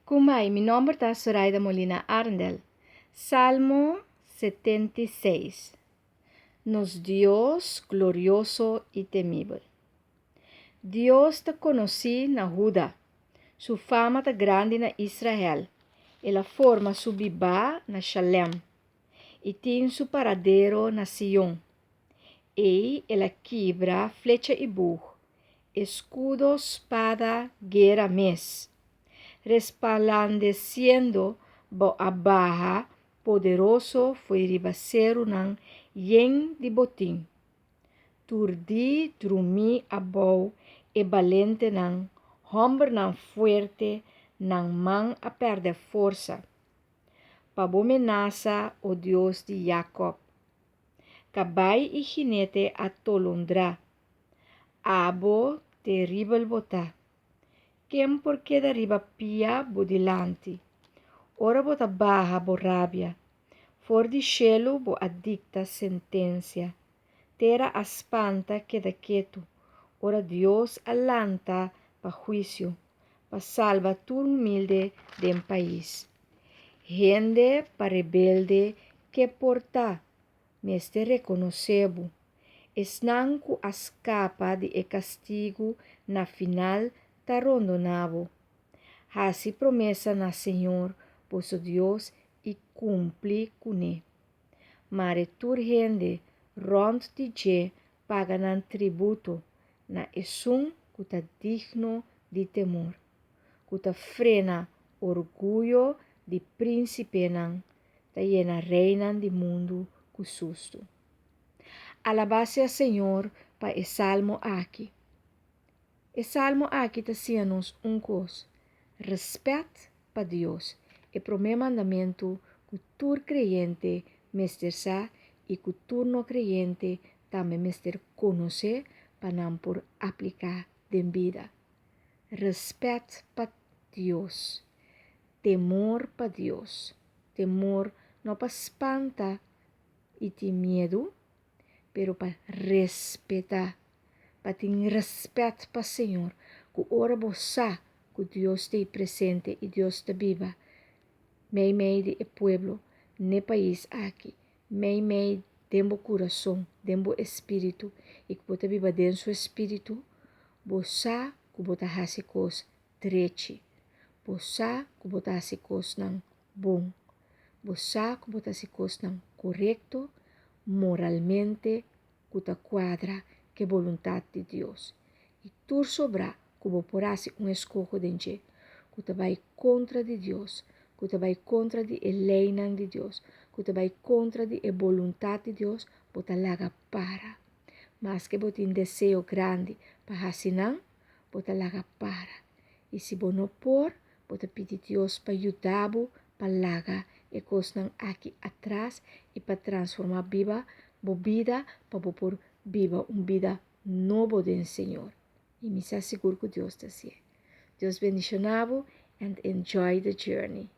Kumai, mi nombre está Zoraida Molina Arndel. Salmo 76. Nos Dios glorioso y temible. Dios te conocí na Judá, su fama ta grande na Israel. Ela forma su bibá na Shalem, e tem su paradeiro na Sion. Ei, ela quebra flecha e burro, escudo, espada, guerra mes. Resplandeciendo a barra, poderoso foi ribaceiro nan yen de botim. Turdi, drumi a bou e valente nan, hombre nan fuerte, nan man a perder força. Pabomenaça, o Deus de Jacob. Cabai e jinete atolondrá. Abo terrível botá. Quem porque deriva pia bodilante. Ora bota barra bo rabia. For di cielo bo adicta sentencia. Terra espanta queda quieto. Ora Dios alanta pa juicio. Pa salva tu humilde dem país. Gente pa rebelde que porta. Meste reconocebo. Esnanco escapa de castigo na final ta rondonavo. Hasi promessa na Senhor, vosso Deus, e cumpre com ele. Mare tur rende, rond de je, paga nan tributo, na esum cuta digno de temor. Cuta frena orgulho de príncipe nan, ta llena reina de mundo com susto. Alabasse a Senhor pa e salmo aqui. E salmo aqui te nos coisa. Respeito para Deus. E pro meu mandamento, que tu creyente mestersa e que tu não creyente também mester conhecer para não por aplicar em vida. Respeito para Deus. Temor para Deus. Temor não para espanta e ter medo, pero para respeitar. Para ter respeito para o Senhor. Que ora você que Deus te presente e Deus te viva. Meio de pueblo, ne país aqui. Meio dembo coração, dembo espírito. E que você viva dentro do seu espírito. Você que você hace coisas direito. Você que você hace coisas não bom. Você que você hace coisas não correto, moralmente, que te quadra que vontade de Deus. E tu sobra que você porase escojo dentro, que te vai contra de Deus, que te vai contra de lei de Deus, que te vai contra de vontade de Deus, você laga para. Mas que você tem desejo grande para fazer, você laga para. E se você não por, você pede Deus para ajudar para laga e coisas aqui atrás e para transformar vida para por viva vida nova do Senhor. E me asseguro que Deus está assim. Deus bendicionavo and enjoy the journey.